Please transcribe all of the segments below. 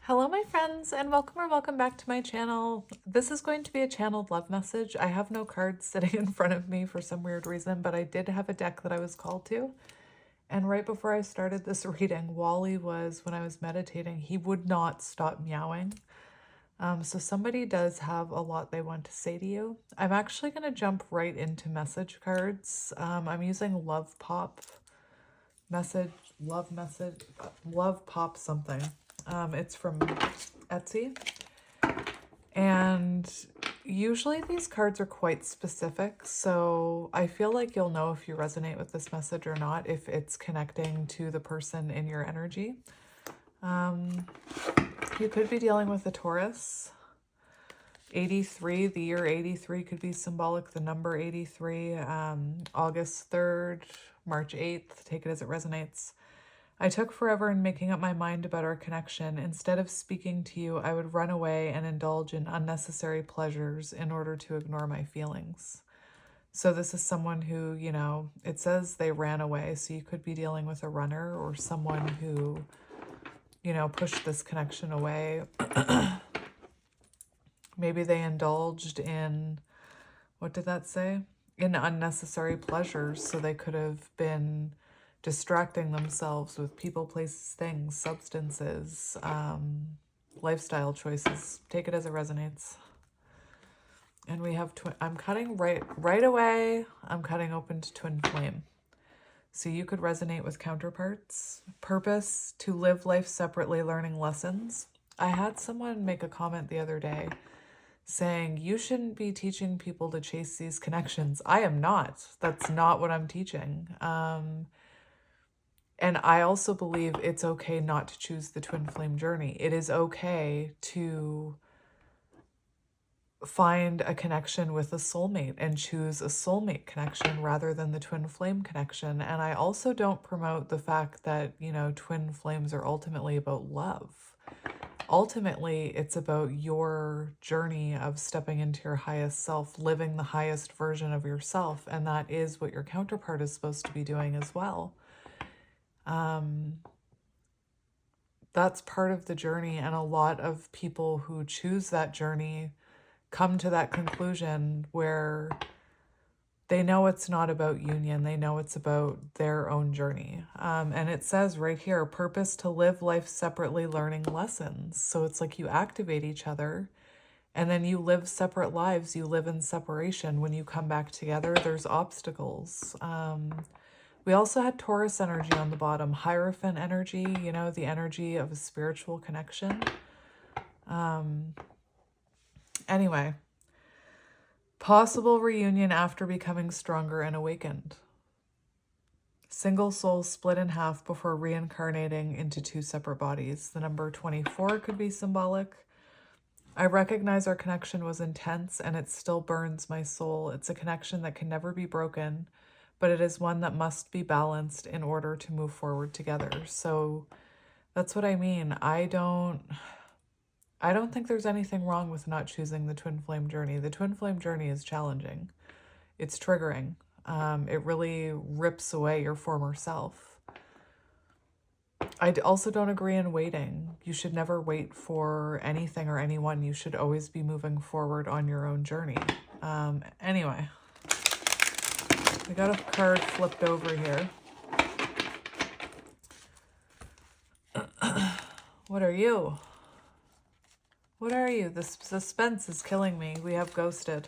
Hello my friends, and welcome back to my channel. This is going to be a channeled love message. I have no cards sitting in front of me for some weird reason, but I did have a deck that I was called to. And right before I started this reading, Wally was, when I was meditating, he would not stop meowing. So somebody does have a lot they want to say to you. I'm actually going to jump right into message cards. I'm using Love Pop message, Love Pop something. It's from Etsy. And usually these cards are quite specific, so I feel like you'll know if you resonate with this message or not, if it's connecting to the person in your energy. You could be dealing with a Taurus. 83, the year 83 could be symbolic, the number 83, August 3rd, March 8th, take it as it resonates. I took forever in making up my mind about our connection. Instead of speaking to you, I would run away and indulge in unnecessary pleasures in order to ignore my feelings. So this is someone who, you know, it says they ran away. So you could be dealing with a runner or someone who, you know, pushed this connection away. Maybe they indulged in, what did that say? In unnecessary pleasures. So they could have been distracting themselves with people, places, things, substances, lifestyle choices. Take it as it resonates. And we have, I'm cutting right away. I'm cutting open to twin flame. So you could resonate with counterparts. Purpose, to live life separately, learning lessons. I had someone make a comment the other day saying, you shouldn't be teaching people to chase these connections. I am not. That's not what I'm teaching. And I also believe it's okay not to choose the twin flame journey. It is okay to find a connection with a soulmate and choose a soulmate connection rather than the twin flame connection. And I also don't promote the fact that, you know, twin flames are ultimately about love. Ultimately, it's about your journey of stepping into your highest self, living the highest version of yourself. And that is what your counterpart is supposed to be doing as well. That's part of the journey. And a lot of people who choose that journey come to that conclusion where they know it's not about union. They know it's about their own journey. And it says right here, purpose, to live life separately, learning lessons. So it's like you activate each other and then you live separate lives. You live in separation. When you come back together, there's obstacles. We also had Taurus energy on the bottom, Hierophant energy, you know, the energy of a spiritual connection. Anyway, possible reunion after becoming stronger and awakened. Single souls split in half before reincarnating into two separate bodies. The number 24 could be symbolic. I recognize our connection was intense and it still burns my soul. It's a connection that can never be broken, but it is one that must be balanced in order to move forward together. So that's what I mean. I don't think there's anything wrong with not choosing the twin flame journey. The twin flame journey is challenging. It's triggering. It really rips away your former self. I also don't agree in waiting. You should never wait for anything or anyone. You should always be moving forward on your own journey. Anyway, we got a card flipped over here. What are you? What are you? The suspense is killing me. We have ghosted.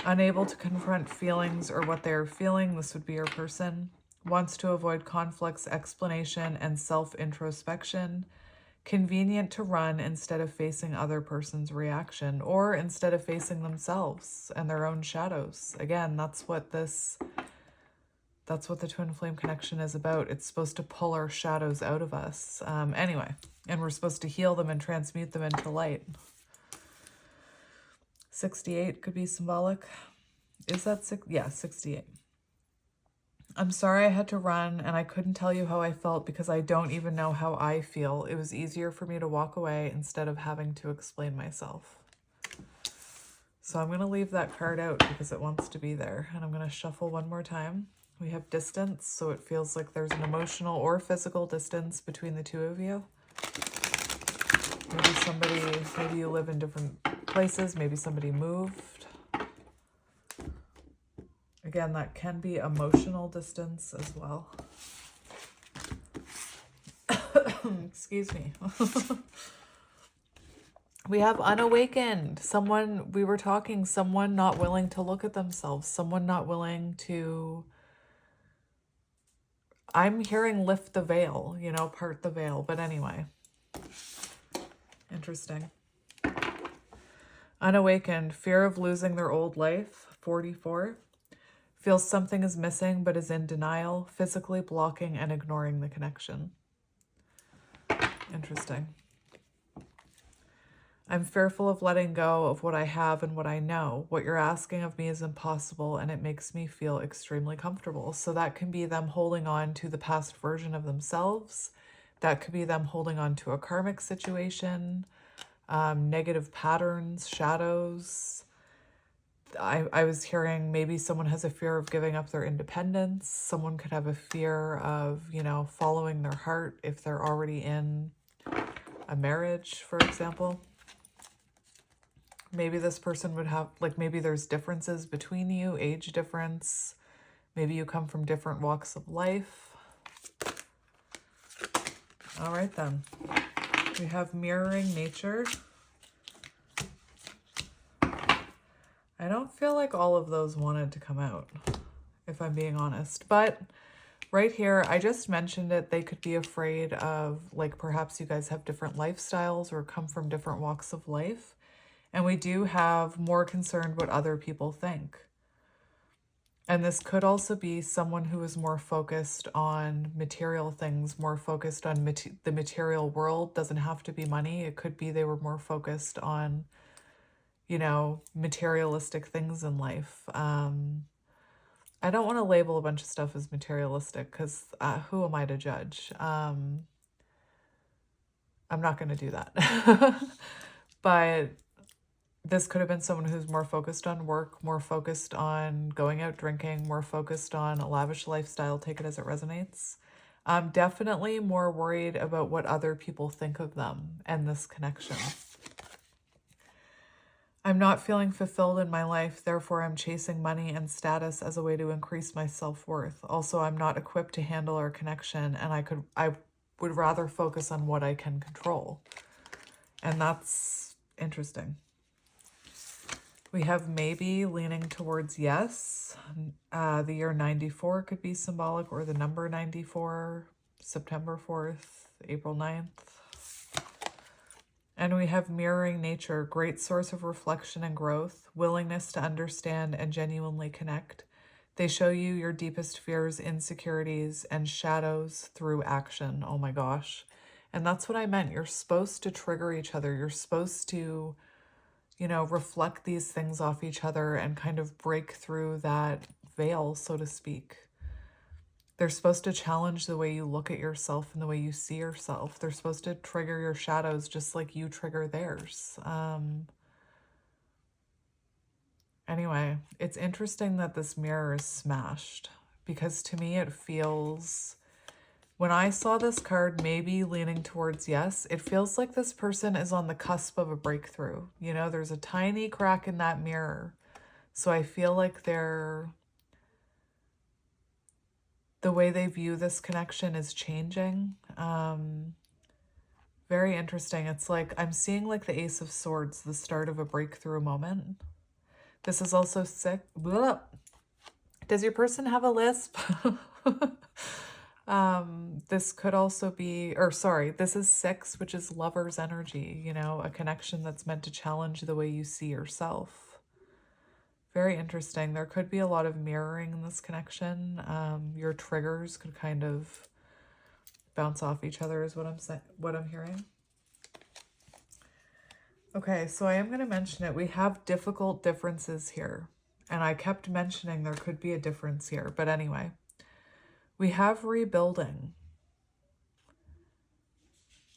Unable to confront feelings or what they are feeling. This would be your person. Wants to avoid conflicts, explanation, and self-introspection. Convenient to run instead of facing other person's reaction or instead of facing themselves and their own shadows. Again, that's what the twin flame connection is about. It's supposed to pull our shadows out of us. Anyway, and we're supposed to heal them and transmute them into light. 68 could be symbolic. Is that six? Yeah, 68. I'm sorry I had to run and I couldn't tell you how I felt because I don't even know how I feel. It was easier for me to walk away instead of having to explain myself. So I'm going to leave that card out because it wants to be there. And I'm going to shuffle one more time. We have distance, so it feels like there's an emotional or physical distance between the two of you. Maybe you live in different places. Maybe somebody moved. Again, that can be emotional distance as well. Excuse me. We have unawakened. Someone not willing to look at themselves. Someone not willing to, I'm hearing lift the veil, part the veil. But anyway, interesting. Unawakened, fear of losing their old life, 44. Feels something is missing but is in denial, physically blocking and ignoring the connection. Interesting. I'm fearful of letting go of what I have and what I know. What you're asking of me is impossible and it makes me feel extremely comfortable. So that can be them holding on to the past version of themselves. That could be them holding on to a karmic situation, negative patterns, shadows. I was hearing maybe someone has a fear of giving up their independence. Someone could have a fear of, following their heart if they're already in a marriage, for example. Maybe this person would have, maybe there's differences between you, age difference. Maybe you come from different walks of life. All right, then. We have mirroring nature. I don't feel like all of those wanted to come out, if I'm being honest. But right here, I just mentioned it. They could be afraid of, perhaps you guys have different lifestyles or come from different walks of life. And we do have more concerned what other people think. And this could also be someone who is more focused on material things, more focused on the material world. Doesn't have to be money. It could be they were more focused on, materialistic things in life. I don't want to label a bunch of stuff as materialistic because who am I to judge? I'm not going to do that. But this could have been someone who's more focused on work, more focused on going out drinking, more focused on a lavish lifestyle, take it as it resonates. Definitely more worried about what other people think of them and this connection. I'm not feeling fulfilled in my life, therefore I'm chasing money and status as a way to increase my self-worth. Also, I'm not equipped to handle our connection and I would rather focus on what I can control. And that's interesting. We have maybe leaning towards yes. The year 94 could be symbolic, or the number 94, September 4th, April 9th. And we have mirroring nature, great source of reflection and growth, willingness to understand and genuinely connect. They show you your deepest fears, insecurities, and shadows through action. Oh my gosh. And that's what I meant. You're supposed to trigger each other. You're supposed to, reflect these things off each other and kind of break through that veil, so to speak. They're supposed to challenge the way you look at yourself and the way you see yourself. They're supposed to trigger your shadows just like you trigger theirs. Anyway, it's interesting that this mirror is smashed because to me it feels, when I saw this card maybe leaning towards yes, it feels like this person is on the cusp of a breakthrough. There's a tiny crack in that mirror. So I feel like the way they view this connection is changing. Very interesting. It's like, I'm seeing like the Ace of Swords, the start of a breakthrough moment. This is also sick. Blah. Does your person have a lisp? This could also be, this is 6, which is lover's energy, a connection that's meant to challenge the way you see yourself. Very interesting. There could be a lot of mirroring in this connection. Your triggers could kind of bounce off each other is what I'm hearing. Okay, so I am going to mention it. We have difficult differences here. And I kept mentioning there could be a difference here. But anyway, we have rebuilding.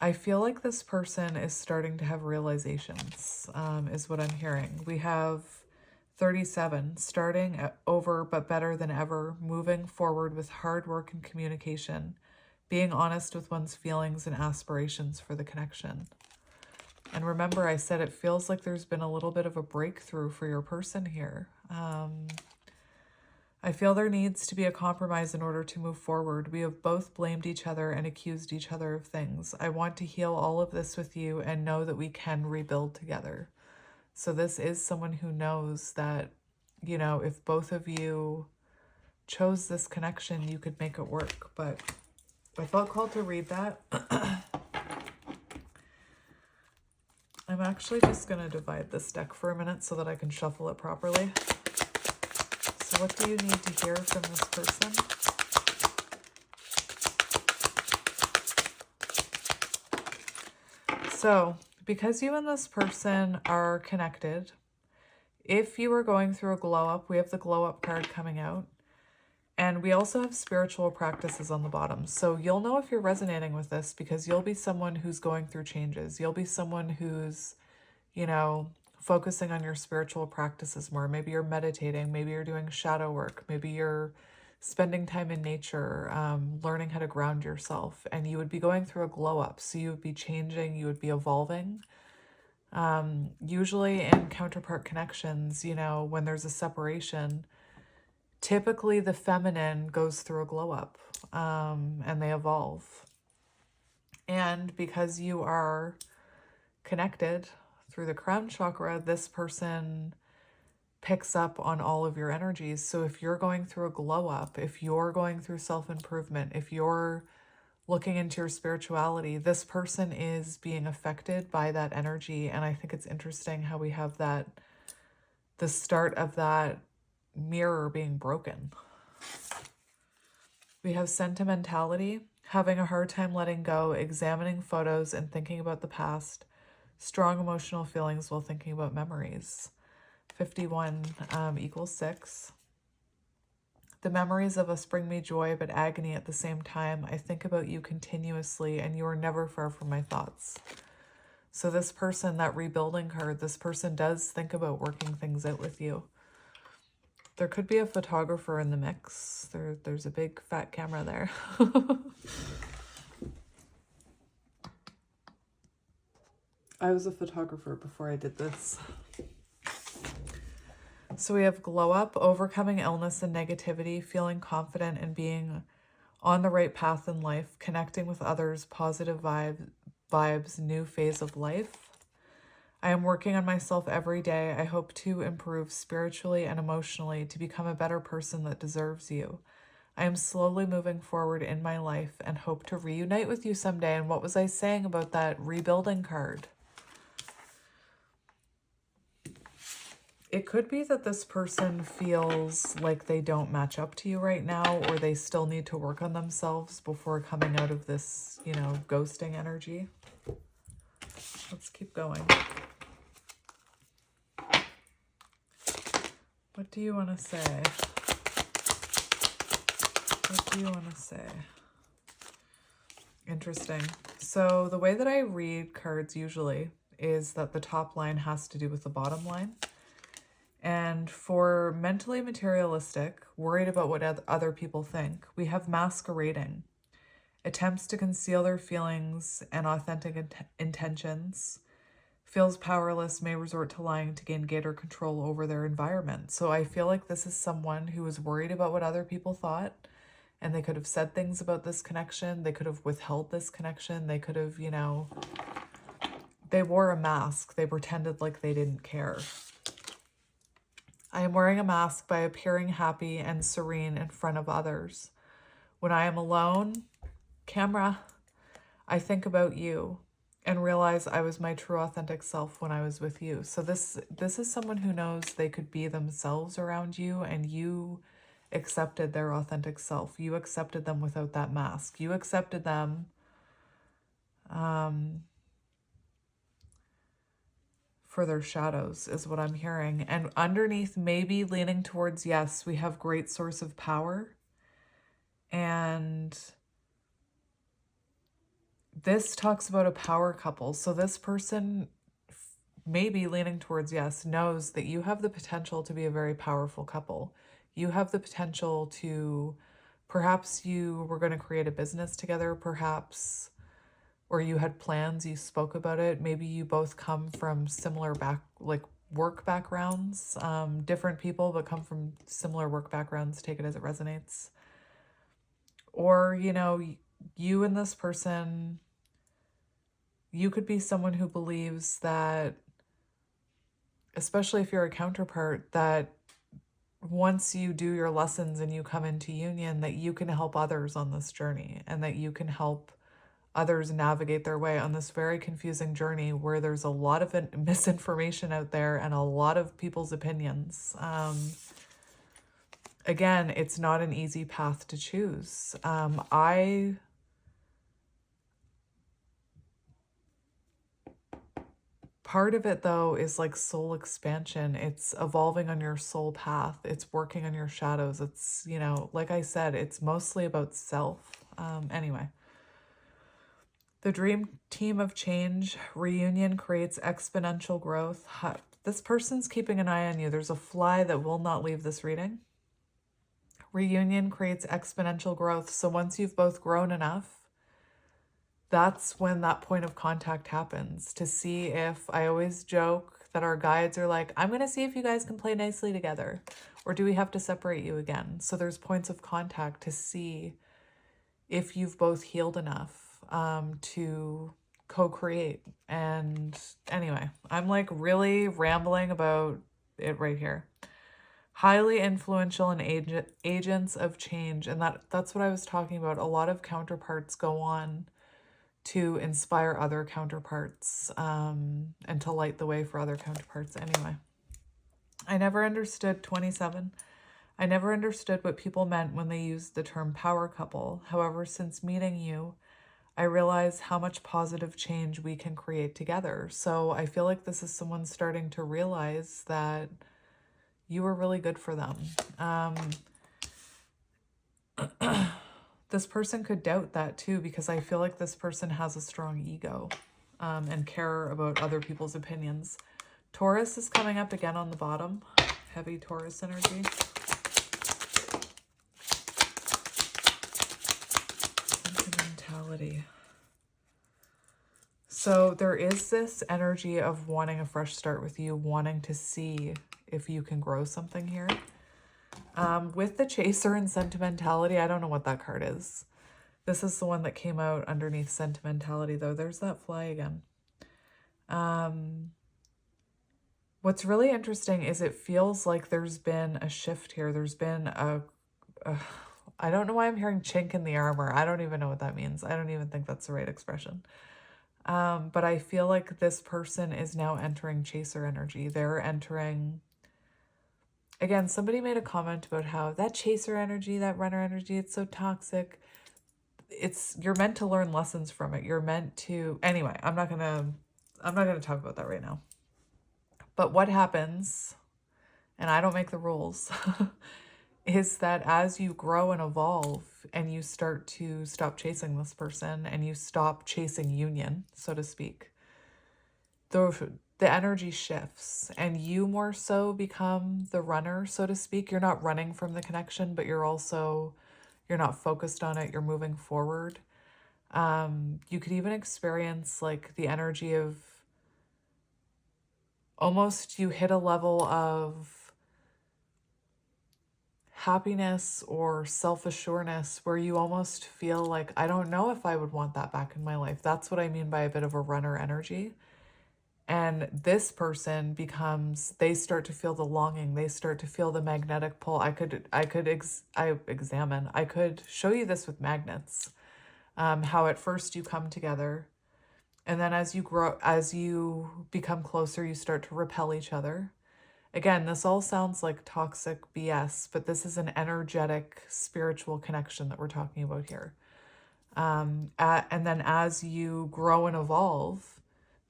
I feel like this person is starting to have realizations, is what I'm hearing. We have 37, starting over but better than ever, moving forward with hard work and communication, being honest with one's feelings and aspirations for the connection. And remember, I said it feels like there's been a little bit of a breakthrough for your person here. I feel there needs to be a compromise in order to move forward. We have both blamed each other and accused each other of things. I want to heal all of this with you and know that we can rebuild together. So this is someone who knows that, you know, if both of you chose this connection, you could make it work. But I felt called to read that. I'm actually just going to divide this deck for a minute so that I can shuffle it properly. So what do you need to hear from this person? So, because you and this person are connected, if you are going through a glow up, we have the glow up card coming out. And we also have spiritual practices on the bottom. So you'll know if you're resonating with this because you'll be someone who's going through changes. You'll be someone who's, you know, focusing on your spiritual practices more. Maybe you're meditating. Maybe you're doing shadow work. Maybe you're spending time in nature, learning how to ground yourself. And you would be going through a glow up. So you would be changing. You would be evolving. Usually in counterpart connections, you know, when there's a separation, typically the feminine goes through a glow up, and they evolve. And because you are connected through the crown chakra, this person picks up on all of your energies. So if you're going through a glow up, if you're going through self-improvement, if you're looking into your spirituality, this person is being affected by that energy. And I think it's interesting how we have that, the start of that mirror being broken. We have sentimentality, having a hard time letting go, examining photos and thinking about the past, strong emotional feelings while thinking about memories. 51 equals 6. The memories of us bring me joy but agony at the same time. I think about you continuously and you are never far from my thoughts. So this person, that rebuilding card, this person does think about working things out with you. There could be a photographer in the mix. There's a big fat camera there. I was a photographer before I did this. So we have glow up, overcoming illness and negativity, feeling confident and being on the right path in life, connecting with others, positive vibes, new phase of life. I am working on myself every day. I hope to improve spiritually and emotionally to become a better person that deserves you. I am slowly moving forward in my life and hope to reunite with you someday. And what was I saying about that rebuilding card? It could be that this person feels like they don't match up to you right now, or they still need to work on themselves before coming out of this, you know, ghosting energy. Let's keep going. What do you want to say? What do you want to say? Interesting. So the way that I read cards usually is that the top line has to do with the bottom line. And for mentally materialistic, worried about what other people think, we have masquerading. Attempts to conceal their feelings and authentic intentions. Feels powerless, may resort to lying to gain greater control over their environment. So I feel like this is someone who was worried about what other people thought, and they could have said things about this connection. They could have withheld this connection. They could have, you know, they wore a mask. They pretended like they didn't care. I am wearing a mask by appearing happy and serene in front of others. When I am alone, camera, I think about you and realize I was my true authentic self when I was with you. So this is someone who knows they could be themselves around you, and you accepted their authentic self. You accepted them without that mask. You accepted them for their shadows is what I'm hearing. And underneath, maybe leaning towards yes, we have great source of power. And this talks about a power couple. So this person, maybe leaning towards yes, knows that you have the potential to be a very powerful couple. You have the potential to, perhaps you were going to create a business together. Perhaps or you had plans, you spoke about it. Maybe you both come from similar work backgrounds, different people, but come from similar work backgrounds. Take it as it resonates. Or, you know, you and this person, you could be someone who believes that, especially if you're a counterpart, that once you do your lessons and you come into union, that you can help others on this journey, and that you can help others navigate their way on this very confusing journey where there's a lot of misinformation out there and a lot of people's opinions. Again, it's not an easy path to choose. Part of it, though, is like soul expansion. It's evolving on your soul path. It's working on your shadows. It's, you know, like I said, it's mostly about self. Anyway, the dream team of change, reunion creates exponential growth. This person's keeping an eye on you. There's a fly that will not leave this reading. Reunion creates exponential growth. So once you've both grown enough, that's when that point of contact happens, to see if, I always joke that our guides are like, I'm going to see if you guys can play nicely together, or do we have to separate you again? So there's points of contact to see if you've both healed enough to co-create. And anyway, I'm like really rambling about it right here. Highly influential and agents of change. And that's what I was talking about. A lot of counterparts go on to inspire other counterparts and to light the way for other counterparts. Anyway, I never understood 27. I never understood what people meant when they used the term power couple. However, since meeting you, I realize how much positive change we can create together. So I feel like this is someone starting to realize that you were really good for them. This person could doubt that too, because I feel like this person has a strong ego and care about other people's opinions. Taurus is coming up again on the bottom. Heavy Taurus energy. Sentimentality. So there is this energy of wanting a fresh start with you, wanting to see if you can grow something here. With the Chaser and Sentimentality, I don't know what that card is. This is the one that came out underneath Sentimentality, though. There's that fly again. What's really interesting is it feels like there's been a shift here. There's been I don't know why I'm hearing chink in the armor. I don't even know what that means. I don't even think that's the right expression. But I feel like this person is now entering Chaser energy. They're entering... Again, somebody made a comment about how that Chaser energy, that runner energy, it's so toxic. You're meant to learn lessons from it. You're meant to... Anyway, I'm not gonna talk about that right now. But what happens, and I don't make the rules, is that as you grow and evolve and you start to stop chasing this person and you stop chasing union, so to speak, the energy shifts and you more so become the runner, so to speak. You're not running from the connection, but you're not focused on it. You're moving forward. You could even experience like the energy of almost you hit a level of happiness or self-assuredness where you almost feel like, I don't know if I would want that back in my life. That's what I mean by a bit of a runner energy. And this person they start to feel the longing. They start to feel the magnetic pull. I could show you this with magnets. How at first you come together, and then as you become closer, you start to repel each other. Again, this all sounds like toxic BS, but this is an energetic, spiritual connection that we're talking about here. And then as you grow and evolve,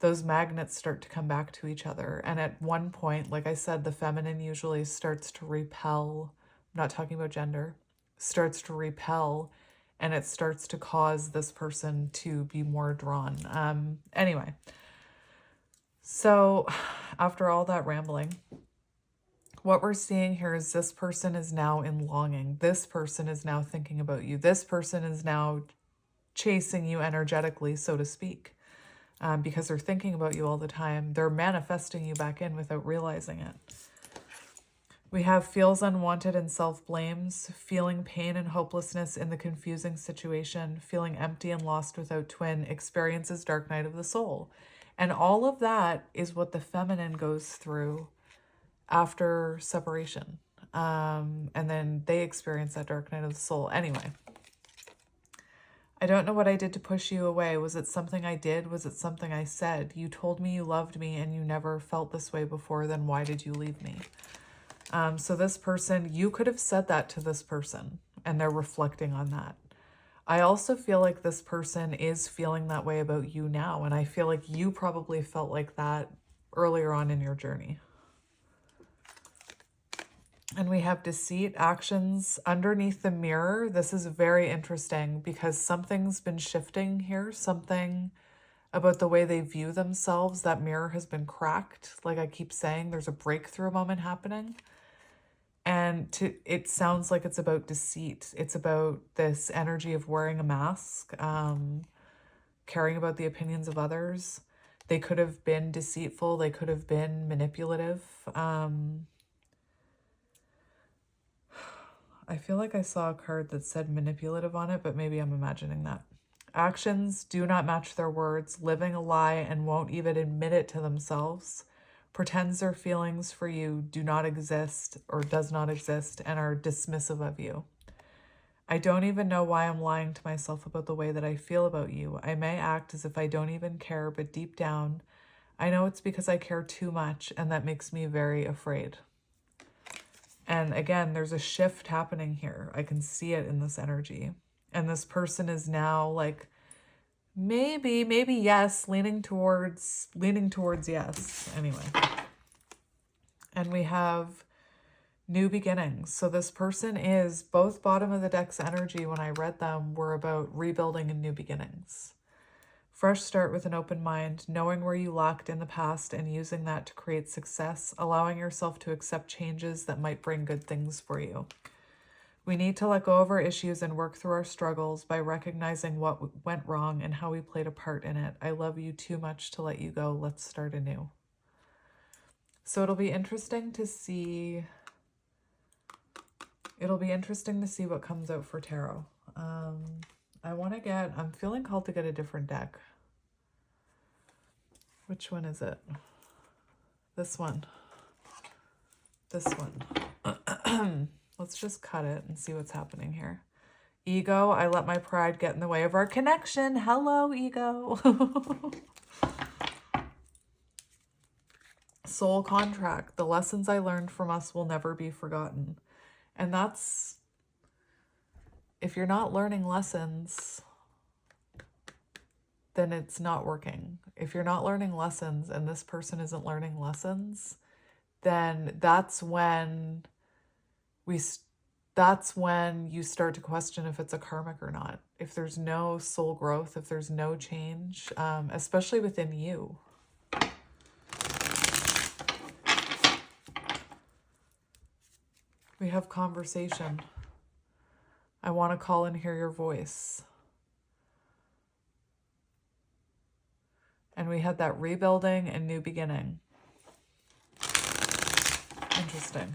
those magnets start to come back to each other. And at one point, like I said, the feminine usually starts to repel. I'm not talking about gender. Starts to repel, and it starts to cause this person to be more drawn. Anyway, so after all that rambling, what we're seeing here is this person is now in longing. This person is now thinking about you. This person is now chasing you energetically, so to speak, because they're thinking about you all the time. They're manifesting you back in without realizing it. We have feels unwanted and self-blames, feeling pain and hopelessness in the confusing situation, feeling empty and lost without twin, experiences dark night of the soul. And all of that is what the feminine goes through after separation. And then they experience that dark night of the soul. Anyway, I don't know what I did to push you away. Was it something I did? Was it something I said? You told me you loved me and you never felt this way before. Then why did you leave me? So this person, you could have said that to this person and they're reflecting on that. I also feel like this person is feeling that way about you now. And I feel like you probably felt like that earlier on in your journey. And we have deceit, actions underneath the mirror. This is very interesting because something's been shifting here. Something about the way they view themselves. That mirror has been cracked. Like I keep saying, there's a breakthrough moment happening. And it sounds like it's about deceit. It's about this energy of wearing a mask, caring about the opinions of others. They could have been deceitful. They could have been manipulative. I feel like I saw a card that said manipulative on it, but maybe I'm imagining that. Actions do not match their words, living a lie and won't even admit it to themselves. Pretends their feelings for you do not exist or does not exist and are dismissive of you. I don't even know why I'm lying to myself about the way that I feel about you. I may act as if I don't even care, but deep down, I know it's because I care too much, and that makes me very afraid. And again, there's a shift happening here. I can see it in this energy. And this person is now like, maybe yes, leaning towards yes. Anyway. And we have new beginnings. So this person is, both bottom of the deck's energy when I read them were about rebuilding and new beginnings. Fresh start with an open mind, knowing where you lacked in the past and using that to create success, allowing yourself to accept changes that might bring good things for you. We need to let go of our issues and work through our struggles by recognizing what went wrong and how we played a part in it. I love you too much to let you go. Let's start anew. So it'll be interesting to see what comes out for tarot. I'm feeling called to get a different deck. Which one is it? This one. This one. Let's just cut it and see what's happening here. Ego, I let my pride get in the way of our connection. Hello, ego. Soul contract. The lessons I learned from us will never be forgotten. And that's, if you're not learning lessons, then it's not working. If you're not learning lessons and this person isn't learning lessons, then that's when you start to question if it's a karmic or not. If there's no soul growth, if there's no change, especially within you. We have conversation. I want to call and hear your voice. And we had that rebuilding and new beginning. Interesting.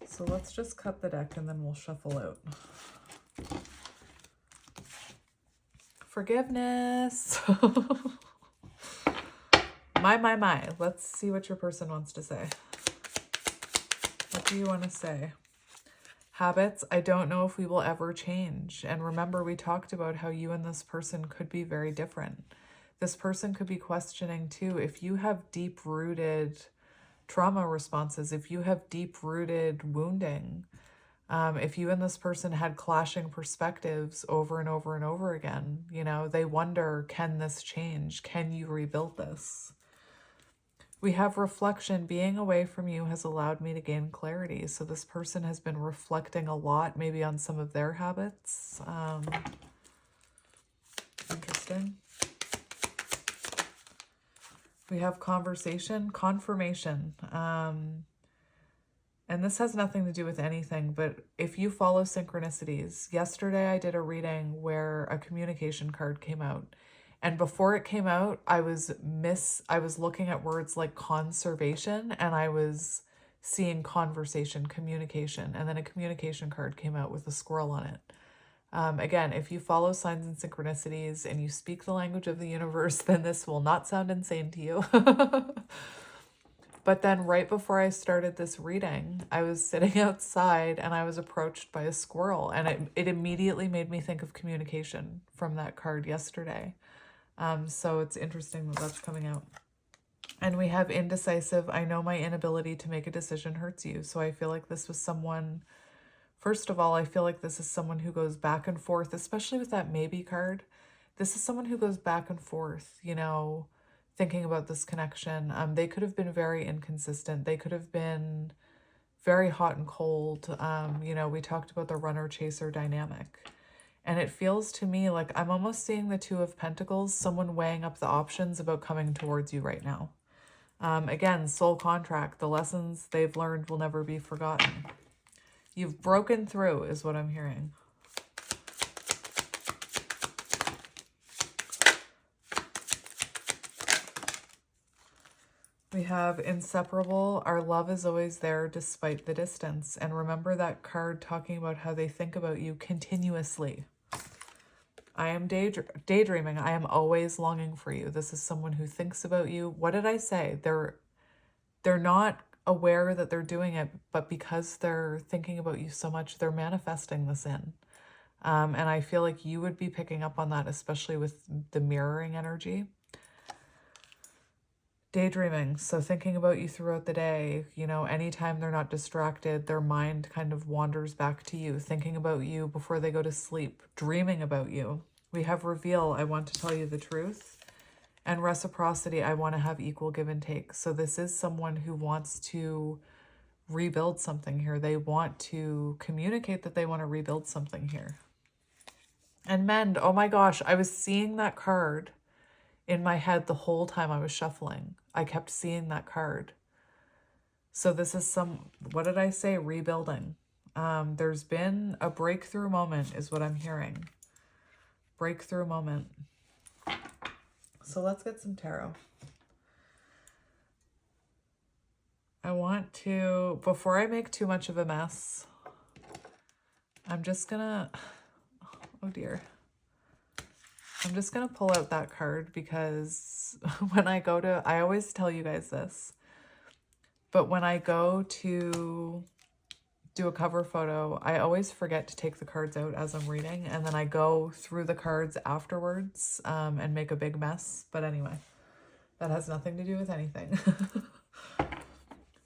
So let's just cut the deck and then we'll shuffle out. Forgiveness. My. Let's see what your person wants to say. What do you want to say? Habits, I don't know if we will ever change. And remember, we talked about how you and this person could be very different. This person could be questioning too. If you have deep-rooted trauma responses, if you have deep-rooted wounding, if you and this person had clashing perspectives over and over and over again, you know, they wonder, can this change? Can you rebuild this? We have reflection. Being away from you has allowed me to gain clarity. So this person has been reflecting a lot, maybe on some of their habits. Interesting. We have conversation, confirmation. And this has nothing to do with anything, but if you follow synchronicities, yesterday I did a reading where a communication card came out. And before it came out, I was looking at words like conservation, and I was seeing conversation, communication, and then a communication card came out with a squirrel on it. Again, if you follow signs and synchronicities and you speak the language of the universe, then this will not sound insane to you. But then right before I started this reading, I was sitting outside and I was approached by a squirrel, and it immediately made me think of communication from that card yesterday. So it's interesting that that's coming out. And we have indecisive. I know my inability to make a decision hurts you. So I feel like this was someone, first of all, I feel like this is someone who goes back and forth, especially with that maybe card. This is someone who goes back and forth, you know, thinking about this connection. They could have been very inconsistent. They could have been very hot and cold. You know, we talked about the runner-chaser dynamic. And it feels to me like I'm almost seeing the Two of Pentacles, someone weighing up the options about coming towards you right now. Again, soul contract, the lessons they've learned will never be forgotten. You've broken through is what I'm hearing. We have inseparable. Our love is always there despite the distance. And remember that card talking about how they think about you continuously. I am daydreaming. I am always longing for you. This is someone who thinks about you. What did I say? They're not aware that they're doing it, but because they're thinking about you so much, they're manifesting this in. And I feel like you would be picking up on that, especially with the mirroring energy. Daydreaming, so thinking about you throughout the day, you know, anytime they're not distracted, their mind kind of wanders back to you, thinking about you before they go to sleep, dreaming about you. We have reveal, I want to tell you the truth, and reciprocity, I want to have equal give and take. So this is someone who wants to rebuild something here. They want to communicate that they want to rebuild something here. And mend, oh my gosh, I was seeing that card in my head the whole time I was shuffling. I kept seeing that card. So this is what did I say? Rebuilding. There's been a breakthrough moment is what I'm hearing. Breakthrough moment. So let's get some tarot. I want to, before I make too much of a mess, I'm just gonna, oh dear. I'm just going to pull out that card because when I go to, I always tell you guys this, but when I go to do a cover photo, I always forget to take the cards out as I'm reading, and then I go through the cards afterwards and make a big mess. But anyway, that has nothing to do with anything.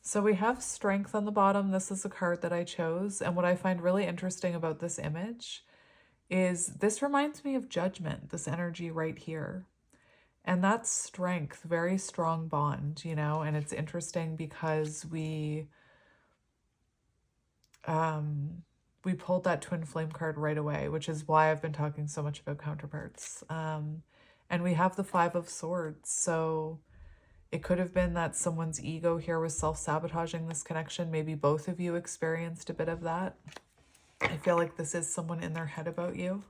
So we have strength on the bottom. This is a card that I chose, and what I find really interesting about this image is this reminds me of judgment, this energy right here. And that's strength, very strong bond, you know, and it's interesting because we pulled that twin flame card right away, which is why I've been talking so much about counterparts. And we have the Five of Swords. So it could have been that someone's ego here was self-sabotaging this connection. Maybe both of you experienced a bit of that. I feel like this is someone in their head about you.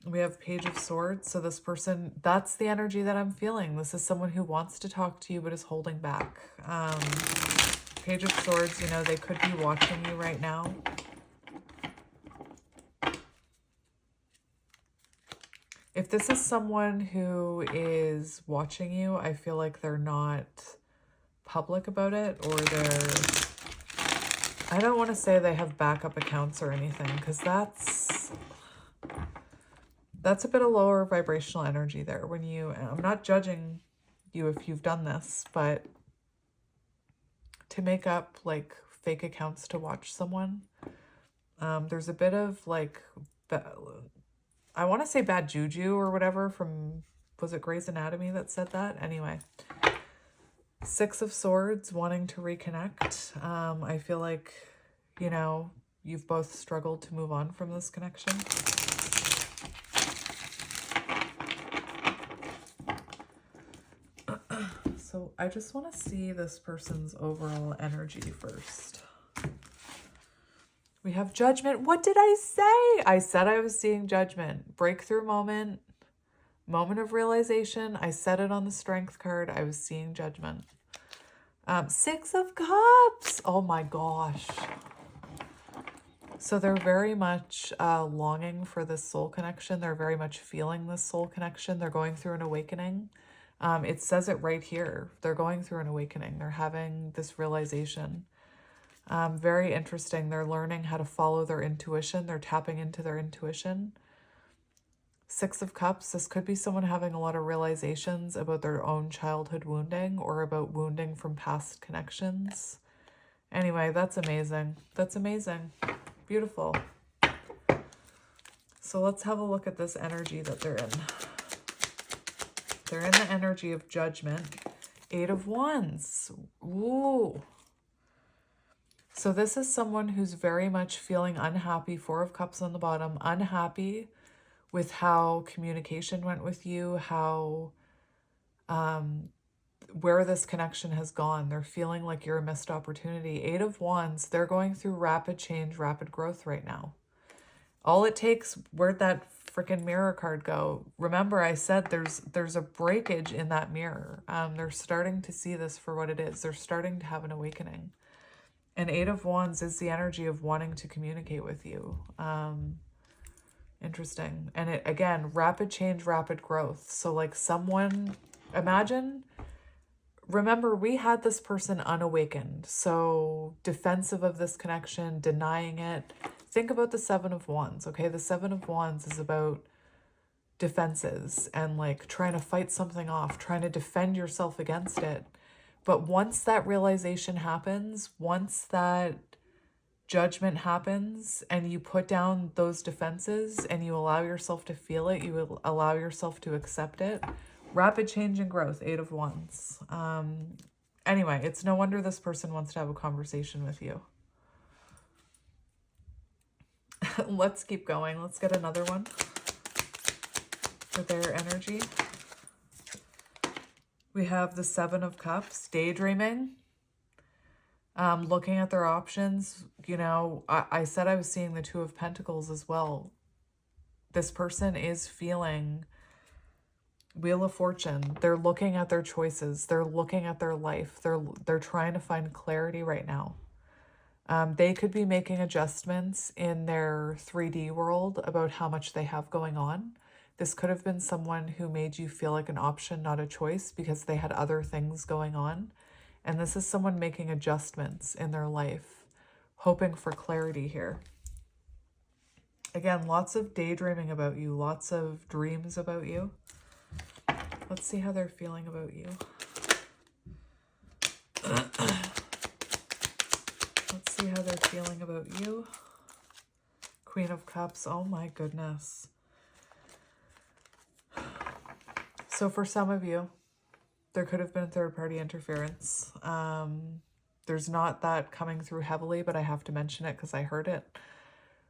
We have Page of Swords. So this person, that's the energy that I'm feeling. This is someone who wants to talk to you but is holding back. Page of Swords, you know, they could be watching you right now. If this is someone who is watching you, I feel like they're not public about it, or I don't want to say they have backup accounts or anything, because that's a bit of lower vibrational energy there. When I'm not judging you if you've done this, but to make up like fake accounts to watch someone, there's a bit of like, I want to say bad juju or whatever from, was it Grey's Anatomy that said that? Anyway. Six of Swords, wanting to reconnect. I feel like, you know, you've both struggled to move on from this connection. So I just want to see this person's overall energy first. We have Judgment. What did I say? I said I was seeing Judgment. Breakthrough moment. Moment of realization. I said it on the Strength card. I was seeing Judgment. Six of Cups. Oh my gosh. So they're very much longing for this soul connection. They're very much feeling this soul connection. They're going through an awakening. It says it right here. They're going through an awakening. They're having this realization. Very interesting. They're learning how to follow their intuition. They're tapping into their intuition. Six of Cups. This could be someone having a lot of realizations about their own childhood wounding or about wounding from past connections. Anyway, that's amazing. That's amazing. Beautiful. So let's have a look at this energy that they're in. They're in the energy of Judgment. Eight of Wands. Ooh. So this is someone who's very much feeling unhappy. Four of Cups on the bottom. Unhappy with how communication went with you, how, where this connection has gone. They're feeling like you're a missed opportunity. Eight of Wands, they're going through rapid change, rapid growth right now. All it takes, where'd that freaking mirror card go? Remember, I said there's a breakage in that mirror. They're starting to see this for what it is. They're starting to have an awakening. And Eight of Wands is the energy of wanting to communicate with you. Interesting. And it, again, rapid change, rapid growth. So like someone, imagine, remember we had this person unawakened. So defensive of this connection, denying it. Think about the Seven of Wands, okay? The Seven of Wands is about defenses and like trying to fight something off, trying to defend yourself against it. But once that realization happens, once that Judgment happens and you put down those defenses and you allow yourself to feel it, you will allow yourself to accept it. Rapid change and growth, Eight of Wands. Anyway, it's no wonder this person wants to have a conversation with you. Let's keep going. Let's get another one for their energy. We have the Seven of Cups, daydreaming. Looking at their options, you know, I said I was seeing the Two of Pentacles as well. This person is feeling Wheel of Fortune. They're looking at their choices. They're looking at their life. They're trying to find clarity right now. They could be making adjustments in their 3D world about how much they have going on. This could have been someone who made you feel like an option, not a choice, because they had other things going on. And this is someone making adjustments in their life, hoping for clarity here. Again, lots of daydreaming about you, lots of dreams about you. Let's see how they're feeling about you. Let's see how they're feeling about you. Queen of Cups. Oh my goodness. So for some of you, there could have been third-party interference. There's not that coming through heavily, but I have to mention it because I heard it.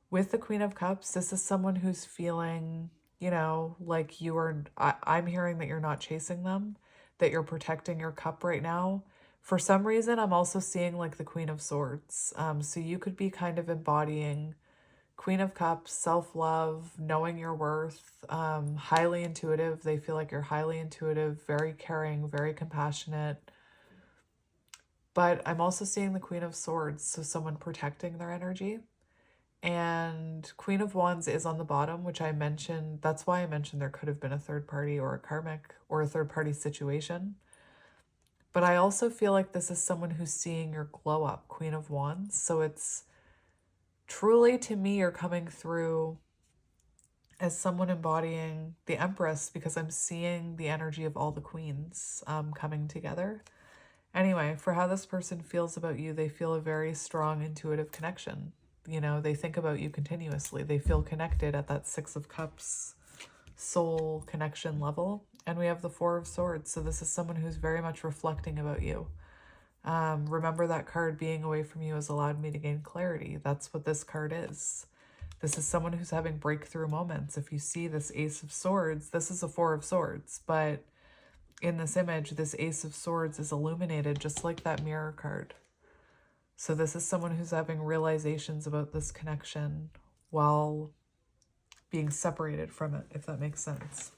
With the Queen of Cups, this is someone who's feeling, you know, like you are, I'm hearing that you're not chasing them, that you're protecting your cup right now. For some reason, I'm also seeing like the Queen of Swords. So you could be kind of embodying Queen of Cups, self-love, knowing your worth, highly intuitive. They feel like you're highly intuitive, very caring, very compassionate. But I'm also seeing the Queen of Swords, so someone protecting their energy. And Queen of Wands is on the bottom, which I mentioned. That's why I mentioned there could have been a third party or a karmic or a third party situation. But I also feel like this is someone who's seeing your glow up, Queen of Wands. So it's truly, to me, you're coming through as someone embodying the Empress, because I'm seeing the energy of all the queens coming together. Anyway, for how this person feels about you, they feel a very strong intuitive connection. You know, they think about you continuously. They feel connected at that Six of Cups soul connection level. And we have the Four of Swords. So this is someone who's very much reflecting about you. Remember that card, being away from you has allowed me to gain clarity. That's what this card is. This is someone who's having breakthrough moments. If you see this Ace of Swords, this is a Four of Swords, but in this image, this Ace of Swords is illuminated just like that mirror card. So this is someone who's having realizations about this connection while being separated from it, if that makes sense.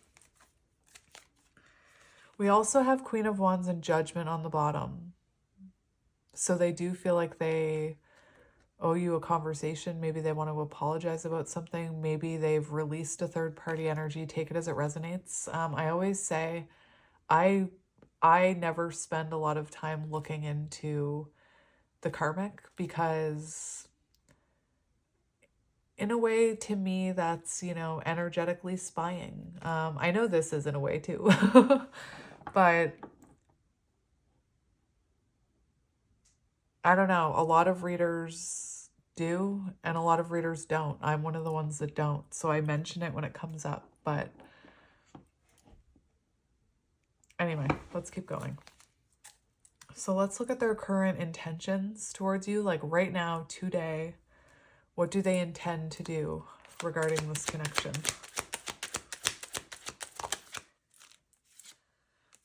We also have Queen of Wands and Judgment on the bottom. So they do feel like they owe you a conversation. Maybe they want to apologize about something. Maybe they've released a third-party energy. Take it as it resonates. I always say I never spend a lot of time looking into the karmic because in a way, to me, that's, you know, energetically spying. I know this is in a way too, but I don't know. A lot of readers do, and a lot of readers don't. I'm one of the ones that don't, so I mention it when it comes up. But anyway, let's keep going. So let's look at their current intentions towards you, like right now, today. What do they intend to do regarding this connection?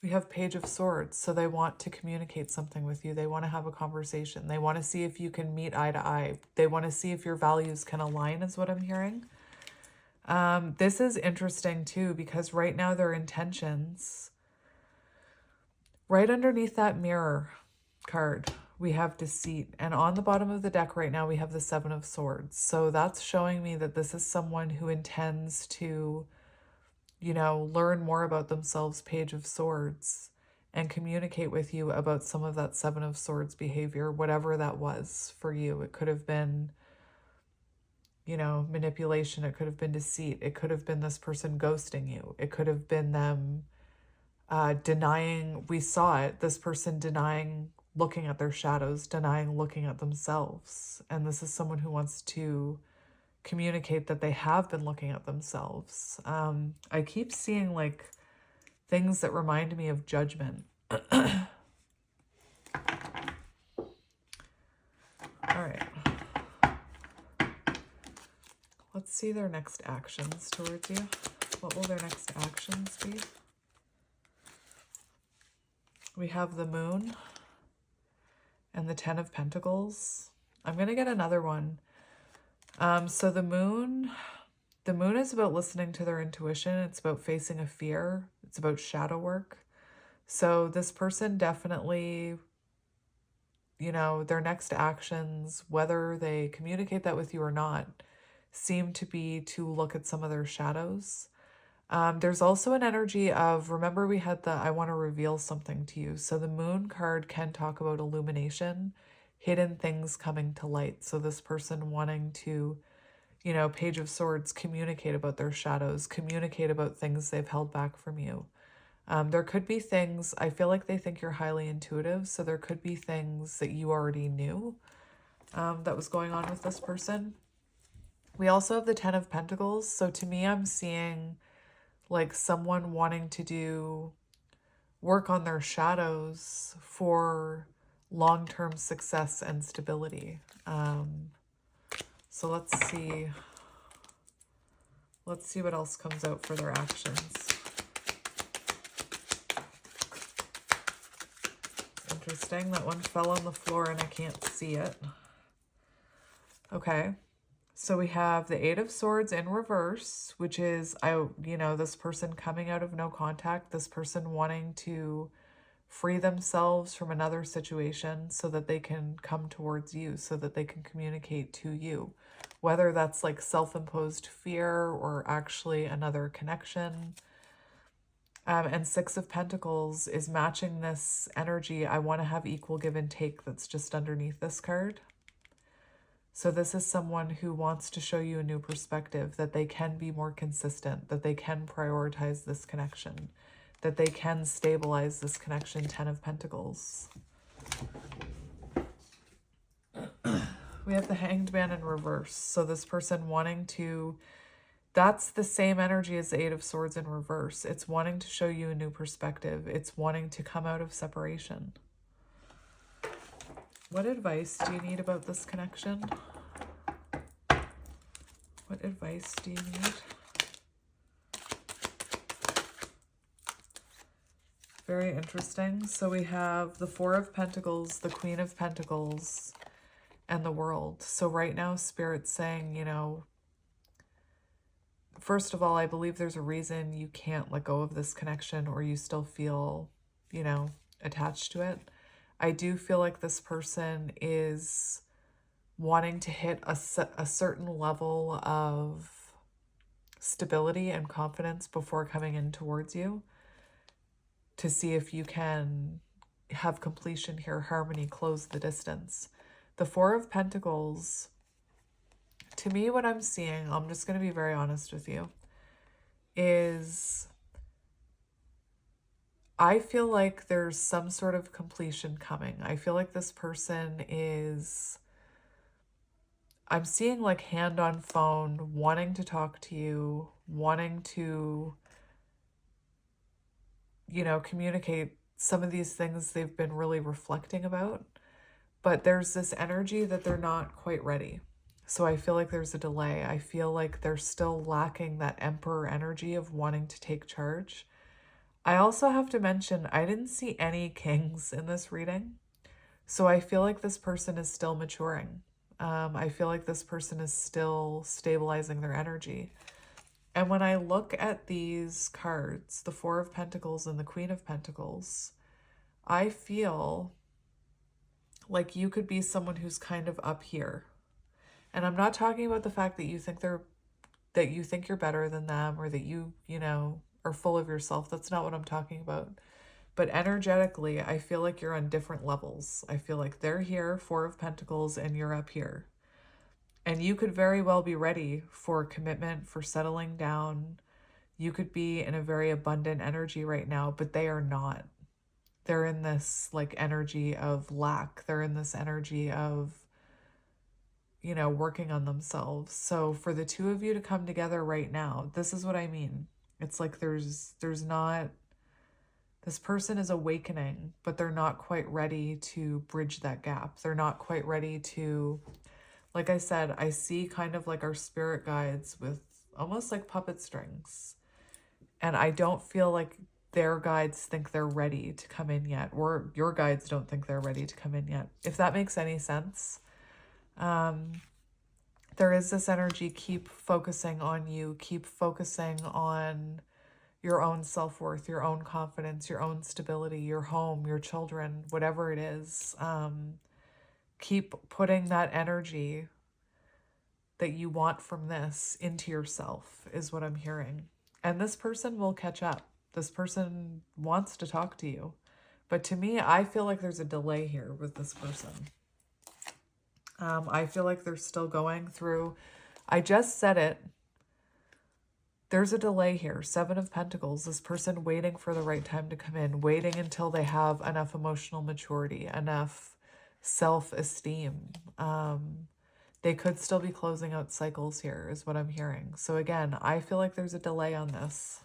We have Page of Swords, so they want to communicate something with you. They want to have a conversation. They want to see if you can meet eye to eye. They want to see if your values can align, is what I'm hearing. This is interesting too, because right now their intentions, right underneath that mirror card, we have Deceit. And on the bottom of the deck right now, we have the Seven of Swords. So that's showing me that this is someone who intends to, you know, learn more about themselves, Page of Swords, and communicate with you about some of that Seven of Swords behavior, whatever that was for you. It could have been, you know, manipulation. It could have been deceit. It could have been this person ghosting you. It could have been them denying, we saw it, this person denying looking at their shadows, denying looking at themselves. And this is someone who wants to communicate that they have been looking at themselves. I keep seeing like things that remind me of Judgment. All right. Let's see their next actions towards you. What will their next actions be? We have the Moon and the Ten of Pentacles. I'm going to get another one. So the moon is about listening to their intuition. It's about facing a fear. It's about shadow work. So this person definitely, you know, their next actions, whether they communicate that with you or not, seem to be to look at some of their shadows. There's also an energy of, remember we had the, I want to reveal something to you. So the Moon card can talk about illumination, hidden things coming to light. So this person wanting to, you know, Page of Swords, communicate about their shadows, communicate about things they've held back from you. There could be things, I feel like they think you're highly intuitive, so there could be things that you already knew that was going on with this person. We also have the Ten of Pentacles. So to me, I'm seeing like someone wanting to do work on their shadows for long-term success and stability. So let's see what else comes out for their actions. Interesting, that one fell on the floor and I can't see it. Okay, so we have the Eight of Swords in reverse, which is, this person coming out of no contact, this person wanting to free themselves from another situation so that they can come towards you, so that they can communicate to you. Whether that's like self-imposed fear or actually another connection. And Six of Pentacles is matching this energy. I want to have equal give and take that's just underneath this card. So this is someone who wants to show you a new perspective, that they can be more consistent, that they can prioritize this connection, that they can stabilize this connection. Ten of Pentacles. We have the Hanged Man in reverse. So this person wanting to, that's the same energy as the Eight of Swords in reverse. It's wanting to show you a new perspective. It's wanting to come out of separation. What advice do you need about this connection? What advice do you need? Very interesting. So we have the Four of Pentacles, the Queen of Pentacles, and the World. So right now, Spirit's saying, you know, first of all, I believe there's a reason you can't let go of this connection, or you still feel, you know, attached to it. I do feel like this person is wanting to hit a certain level of stability and confidence before coming in towards you, to see if you can have completion here, harmony, close the distance. The Four of Pentacles, to me, what I'm seeing, I'm just going to be very honest with you, is I feel like there's some sort of completion coming. I feel like this person is, I'm seeing like hand on phone, wanting to talk to you, wanting to, you know, communicate some of these things they've been really reflecting about. But there's this energy that they're not quite ready. So I feel like there's a delay. I feel like they're still lacking that Emperor energy of wanting to take charge. I also have to mention, I didn't see any kings in this reading. So I feel like this person is still maturing. I feel like this person is still stabilizing their energy. And when I look at these cards, the Four of Pentacles and the Queen of Pentacles, I feel like you could be someone who's kind of up here. And I'm not talking about the fact that you think you're better than them, or that you know, are full of yourself. That's not what I'm talking about. But energetically, I feel like you're on different levels. I feel like they're here, Four of Pentacles, and you're up here. And you could very well be ready for commitment, for settling down. You could be in a very abundant energy right now, but they are not. They're in this like energy of lack. They're in this energy of, you know, working on themselves. So for the two of you to come together right now, this is what I mean. It's like there's not, this person is awakening, but they're not quite ready to bridge that gap. They're not quite ready to, like I said, I see kind of like our spirit guides with almost like puppet strings. And I don't feel like their guides think they're ready to come in yet, or your guides don't think they're ready to come in yet. If that makes any sense. There is this energy, keep focusing on you, keep focusing on your own self-worth, your own confidence, your own stability, your home, your children, whatever it is. Keep putting that energy that you want from this into yourself is what I'm hearing. And this person will catch up. This person wants to talk to you. But to me, I feel like there's a delay here with this person. I feel like they're still going through, I just said it, there's a delay here. Seven of Pentacles, this person waiting for the right time to come in, waiting until they have enough emotional maturity, enough self-esteem. They could still be closing out cycles here is what I'm hearing. So again, I feel like there's a delay on this.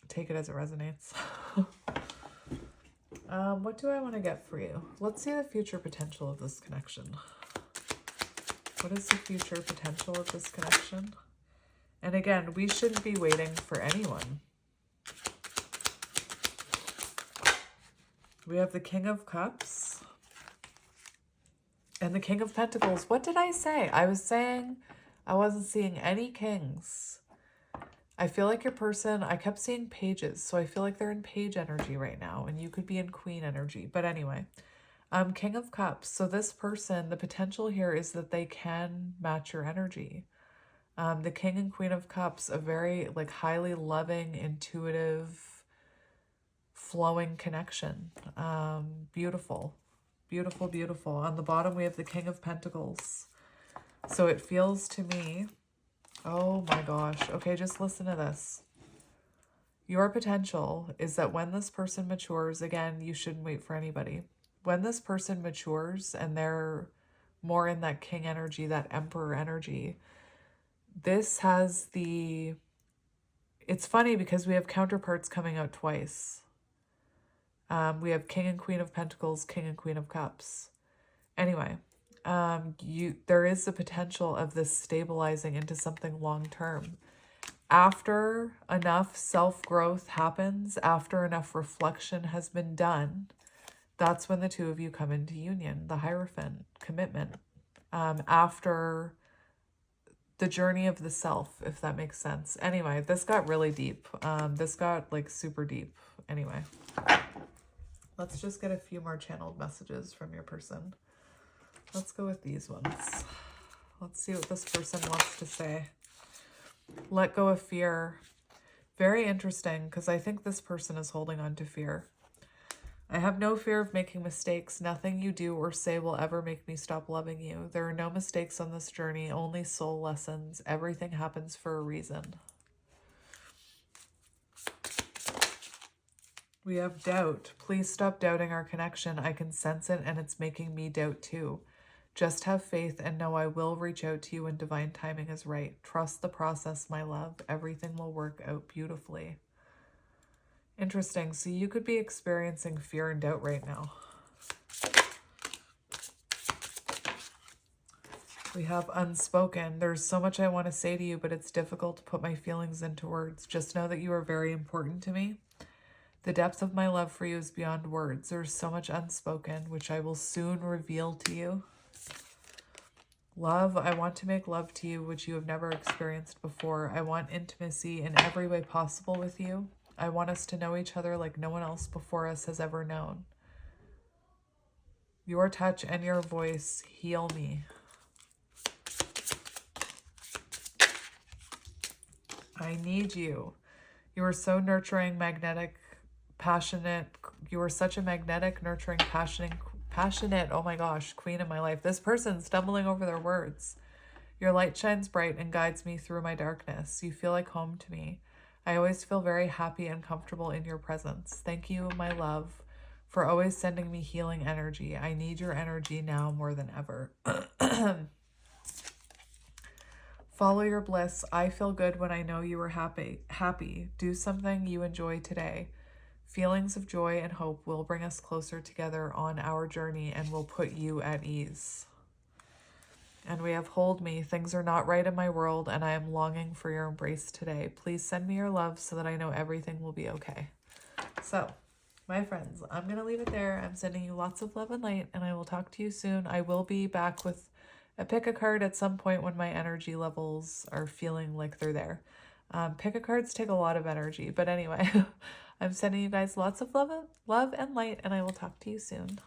Take it as it resonates. What do I want to get for you? Let's see the future potential of this connection. What is the future potential of this connection? And again, we shouldn't be waiting for anyone. We have the King of Cups and the King of Pentacles. What did I say? I was saying I wasn't seeing any kings. I feel like your person, I kept seeing pages, so I feel like they're in page energy right now, and you could be in queen energy. But anyway, King of Cups. So this person, the potential here is that they can match your energy. The King and Queen of Cups, a very like highly loving, intuitive, flowing connection. Beautiful, beautiful, beautiful. On the bottom, we have the King of Pentacles. So it feels to me, oh my gosh. Okay, just listen to this. Your potential is that when this person matures, again, you shouldn't wait for anybody. When this person matures and they're more in that king energy, that emperor energy, this has the, it's funny because we have counterparts coming out twice. We have King and Queen of Pentacles, King and Queen of Cups. Anyway, there is the potential of this stabilizing into something long-term. after enough self-growth happens, after enough reflection has been done, that's when the two of you come into union, the Hierophant, commitment. After the journey of the self, if that makes sense. Anyway, this got really deep. This got like super deep. Anyway, let's just get a few more channeled messages from your person. Let's go with these ones. Let's see what this person wants to say. Let go of fear. Very interesting, because I think this person is holding on to fear. I have no fear of making mistakes. Nothing you do or say will ever make me stop loving you. There are no mistakes on this journey, only soul lessons. Everything happens for a reason. We have doubt. Please stop doubting our connection. I can sense it and it's making me doubt too. Just have faith and know I will reach out to you when divine timing is right. Trust the process, my love. Everything will work out beautifully. Interesting. So you could be experiencing fear and doubt right now. We have unspoken. There's so much I want to say to you, but it's difficult to put my feelings into words. Just know that you are very important to me. The depth of my love for you is beyond words. There's so much unspoken, which I will soon reveal to you. Love, I want to make love to you, which you have never experienced before. I want intimacy in every way possible with you. I want us to know each other like no one else before us has ever known. Your touch and your voice heal me. I need you. You are so nurturing, magnetic, passionate. You are such a magnetic, nurturing, passionate, oh my gosh, queen in my life. This person's stumbling over their words. Your light shines bright and guides me through my darkness. You feel like home to me. I always feel very happy and comfortable in your presence. Thank you, my love, for always sending me healing energy. I need your energy now more than ever. Follow your bliss. I feel good when I know you are happy. Do something you enjoy today. Feelings of joy and hope will bring us closer together on our journey and will put you at ease. And we have hold me. Things are not right in my world and I am longing for your embrace today. Please send me your love so that I know everything will be okay. So, my friends, I'm going to leave it there. I'm sending you lots of love and light and I will talk to you soon. I will be back with a pick a card at some point when my energy levels are feeling like they're there. Pick a cards take a lot of energy, but anyway, I'm sending you guys lots of love and light and I will talk to you soon.